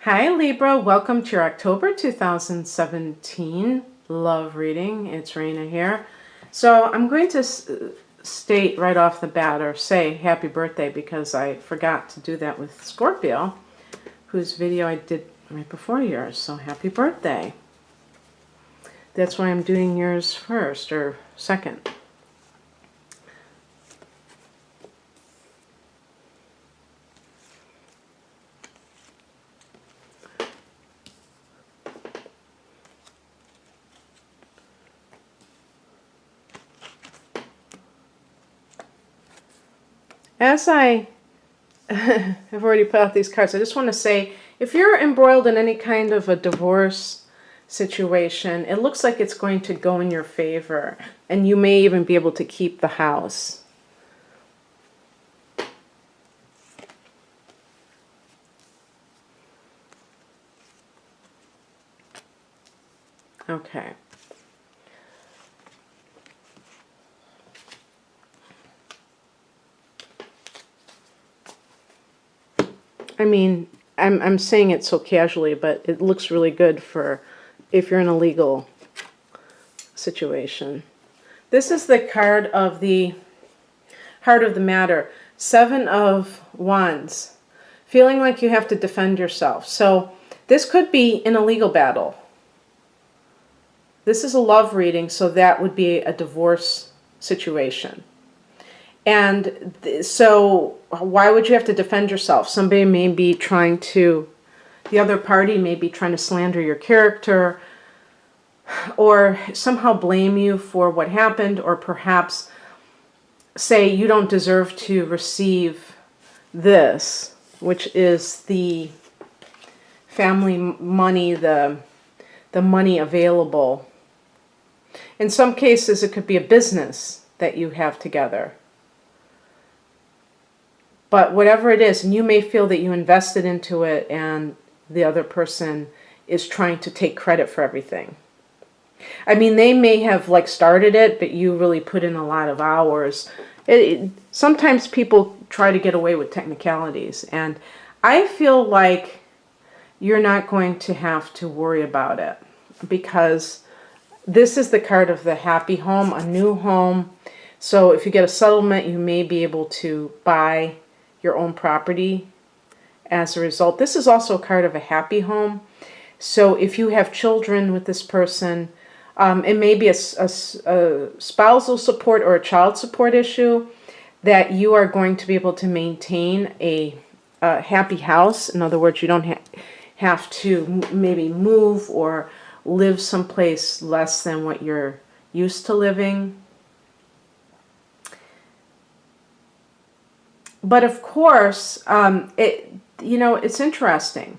Hi Libra, welcome to your October 2017 love reading. It's Raina here. So I'm going to state right off the bat or say happy birthday because I forgot to do that with Scorpio, whose video I did right before yours. So happy birthday. That's why I'm doing yours first or second. As I have already put out these cards, I just want to say, if you're embroiled in any kind of a divorce situation, it looks like it's going to go in your favor, and you may even be able to keep the house. Okay. I mean, I'm saying it so casually, but it looks really good for if you're in a legal situation. This is the card of the heart of the matter. 7 of Wands. Feeling like you have to defend yourself. So this could be in a legal battle. This is a love reading, so that would be a divorce situation. And so why would you have to defend yourself? Somebody may be trying to, the other party may be trying to slander your character or somehow blame you for what happened, or perhaps say you don't deserve to receive this, which is the family money, the money available. In some cases, it could be a business that you have together. But whatever it is, and you may feel that you invested into it and the other person is trying to take credit for everything. I mean, they may have like started it, but you really put in a lot of hours. Sometimes people try to get away with technicalities, and I feel like you're not going to have to worry about it, because this is the card of the happy home, a new home. So if you get a settlement, you may be able to buy your own property as a result. This is also a card of a happy home. So if you have children with this person, it may be a spousal support or a child support issue, that you are going to be able to maintain a happy house. In other words, you don't have to maybe move or live someplace less than what you're used to living. But of course, it's interesting.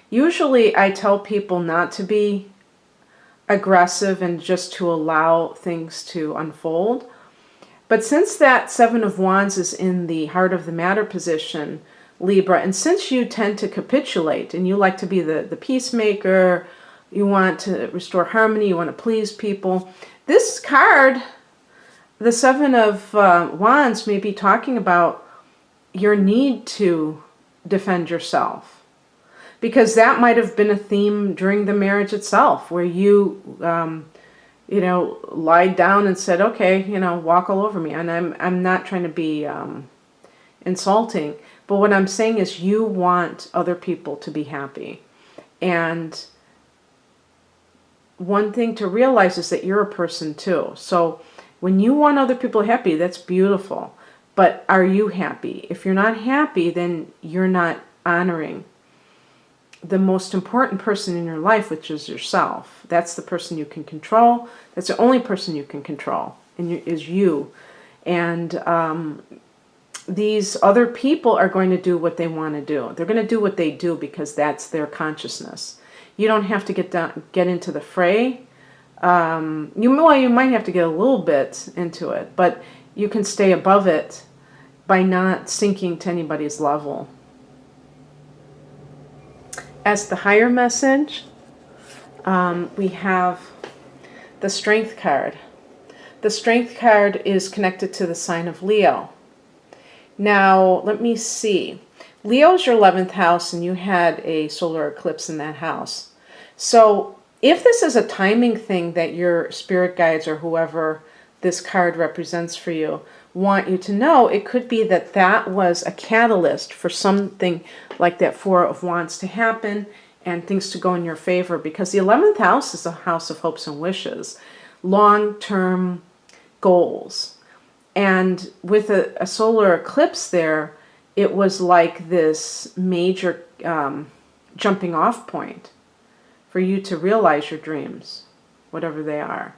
Usually I tell people not to be aggressive and just to allow things to unfold. But since that 7 of Wands is in the heart of the matter position, Libra, and since you tend to capitulate and you like to be the peacemaker, you want to restore harmony, you want to please people, this card, the 7 of Wands, may be talking about your need to defend yourself, because that might have been a theme during the marriage itself, where you lied down and said, okay, walk all over me. And I'm not trying to be insulting, but what I'm saying is you want other people to be happy. And one thing to realize is that you're a person too. So when you want other people happy, that's beautiful. But are you happy? If you're not happy, then you're not honoring the most important person in your life, which is yourself. That's the person you can control. That's the only person you can control, is you. And these other people are going to do what they want to do. They're going to do what they do because that's their consciousness. You don't have to get into the fray. You might have to get a little bit into it, but you can stay above it by not sinking to anybody's level. As the higher message, we have the Strength card. The Strength card is connected to the sign of Leo. Now, let me see. Leo's your 11th house, and you had a solar eclipse in that house. So if this is a timing thing that your spirit guides or whoever this card represents for you want you to know, it could be that that was a catalyst for something like that Four of Wands to happen and things to go in your favor, because the 11th house is a house of hopes and wishes, long-term goals. And with a solar eclipse there, it was like this major jumping off point for you to realize your dreams, whatever they are.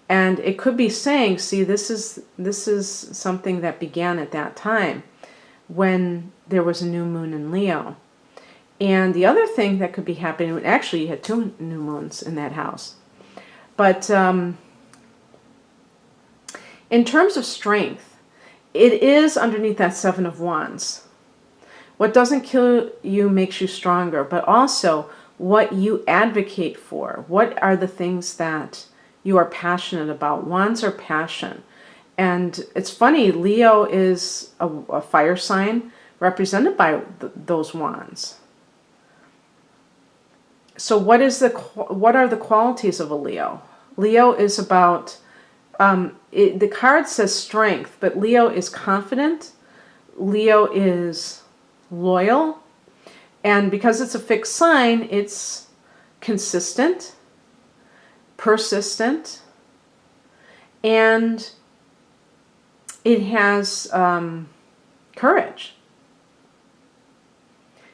And it could be saying, see, this is something that began at that time when there was a new moon in Leo. And the other thing that could be happening, actually you had 2 new moons in that house. But in terms of strength, it is underneath that 7 of Wands. What doesn't kill you makes you stronger, but also what you advocate for. What are the things that you are passionate about? Wands are passion. And it's funny, Leo is a fire sign represented by those wands. So what are the qualities of a Leo? Leo is about, the card says strength, but Leo is confident. Leo is loyal. And because it's a fixed sign, it's consistent, persistent, and it has courage.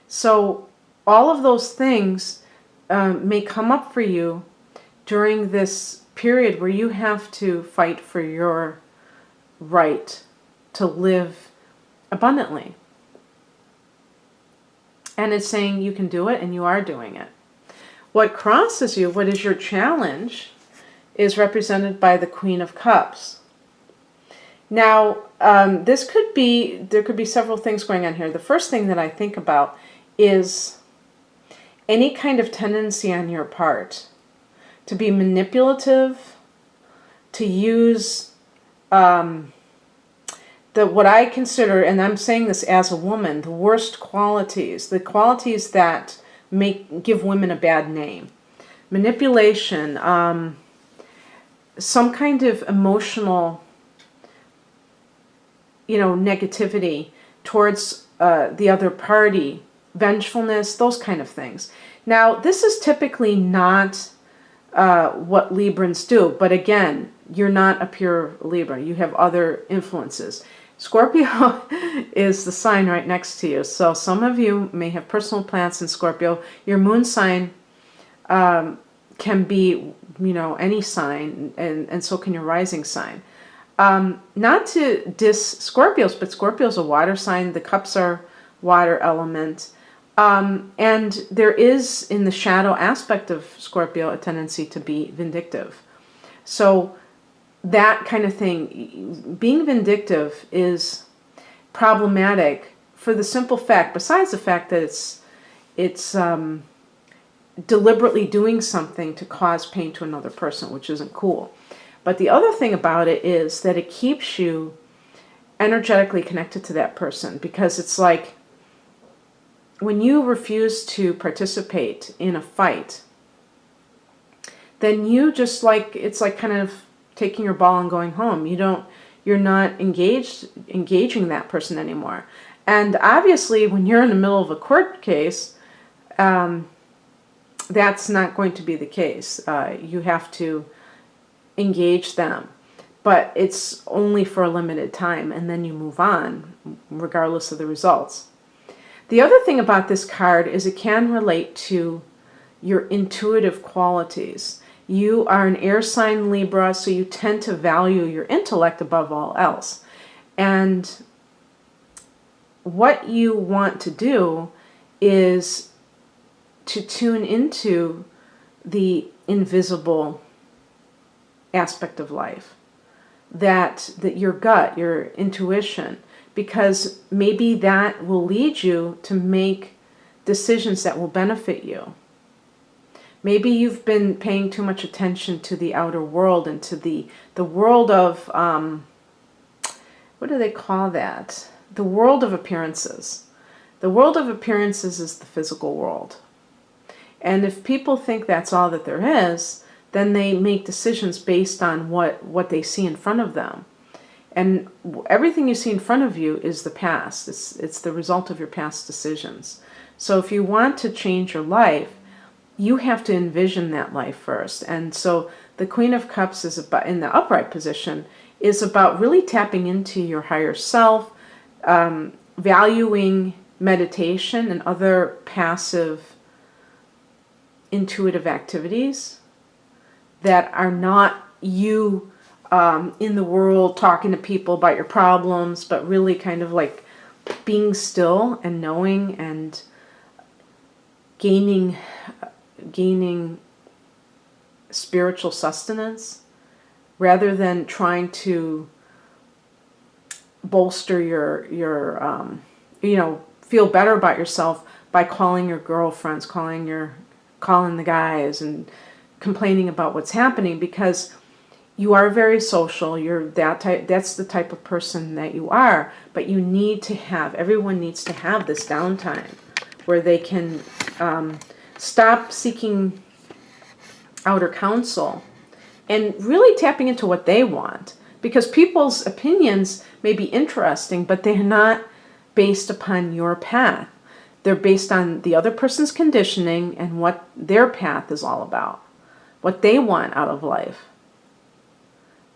So all of those things may come up for you during this period where you have to fight for your right to live abundantly. And it's saying you can do it, and you are doing it. What crosses you, what is your challenge, is represented by the Queen of Cups. Now, there could be several things going on here. The first thing that I think about is any kind of tendency on your part to be manipulative, to use what I consider, and I'm saying this as a woman, the worst qualities, the qualities that give women a bad name. Manipulation, some kind of emotional, negativity towards the other party, vengefulness, those kind of things. Now, this is typically not what Librans do, but again, you're not a pure Libra. You have other influences. Scorpio is the sign right next to you. So some of you may have personal planets in Scorpio. Your moon sign can be, any sign, and so can your rising sign. Not to diss Scorpios, but Scorpio's a water sign. The cups are water element. And there is, in the shadow aspect of Scorpio, a tendency to be vindictive. So that kind of thing, being vindictive, is problematic for the simple fact, besides the fact that it's deliberately doing something to cause pain to another person, which isn't cool. But the other thing about it is that it keeps you energetically connected to that person, because it's like when you refuse to participate in a fight, then you just it's like kind of taking your ball and going home. You're not engaging that person anymore. And obviously when you're in the middle of a court case, that's not going to be the case. You have to engage them, but it's only for a limited time, and then you move on regardless of the results. The other thing about this card is it can relate to your intuitive qualities. You are an air sign Libra, so you tend to value your intellect above all else. And what you want to do is to tune into the invisible aspect of life, that your gut, your intuition, because maybe that will lead you to make decisions that will benefit you. Maybe you've been paying too much attention to the outer world and to the world of, what do they call that? The world of appearances. The world of appearances is the physical world. And if people think that's all that there is, then they make decisions based on what they see in front of them. And everything you see in front of you is the past. It's the result of your past decisions. So if you want to change your life, you have to envision that life first. And so the Queen of Cups is about, in the upright position, is about really tapping into your higher self, valuing meditation and other passive intuitive activities that are not you in the world talking to people about your problems, but really kind of like being still and knowing and gaining spiritual sustenance rather than trying to bolster your feel better about yourself by calling your girlfriends, calling the guys and complaining about what's happening, because you are very social. You're that type. That's the type of person that you are. But you need to have. Everyone needs to have this downtime where they can stop seeking outer counsel and really tapping into what they want. Because people's opinions may be interesting, but they're not based upon your path. They're based on the other person's conditioning and what their path is all about, what they want out of life.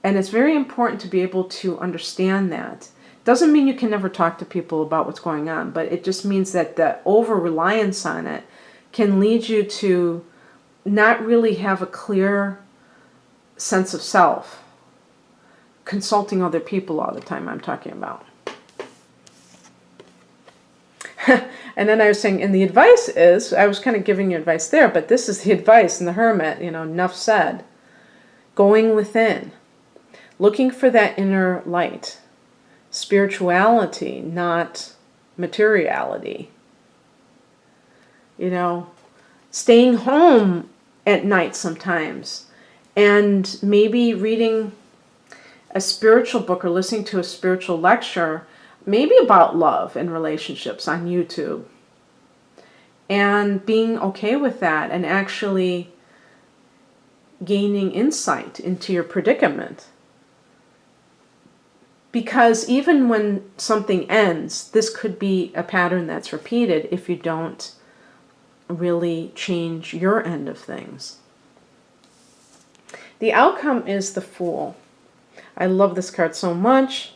And it's very important to be able to understand that. Doesn't mean you can never talk to people about what's going on, but it just means that the over-reliance on it can lead you to not really have a clear sense of self. Consulting other people all the time, I'm talking about. And then I was saying, and the advice is, I was kind of giving you advice there, but this is the advice in the Hermit, enough said. Going within. Looking for that inner light. Spirituality, not materiality. Staying home at night sometimes. And maybe reading a spiritual book or listening to a spiritual lecture, maybe about love and relationships on YouTube. And being okay with that and actually gaining insight into your predicament. Because even when something ends, this could be a pattern that's repeated if you don't really change your end of things. The outcome is the Fool. I love this card so much.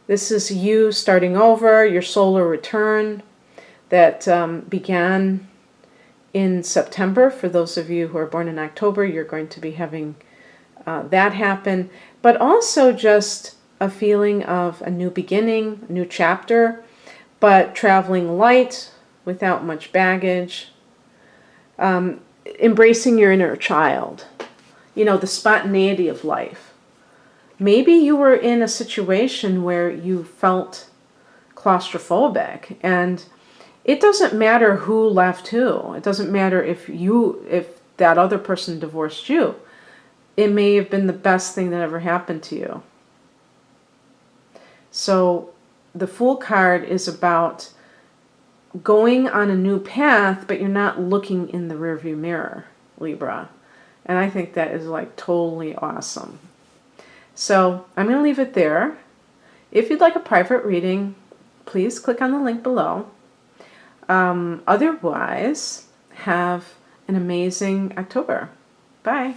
This is you starting over, your solar return that began in September. For those of you who are born in October, you're going to be having that happen. But also just a feeling of a new beginning, a new chapter, but traveling light without much baggage. Embracing your inner child. The spontaneity of life. Maybe you were in a situation where you felt claustrophobic, and it doesn't matter who left who. It doesn't matter if that other person divorced you. It may have been the best thing that ever happened to you. So the Fool card is about going on a new path, but you're not looking in the rearview mirror, Libra. And I think that is totally awesome. So I'm going to leave it there. If you'd like a private reading, please click on the link below. Otherwise, have an amazing October. Bye.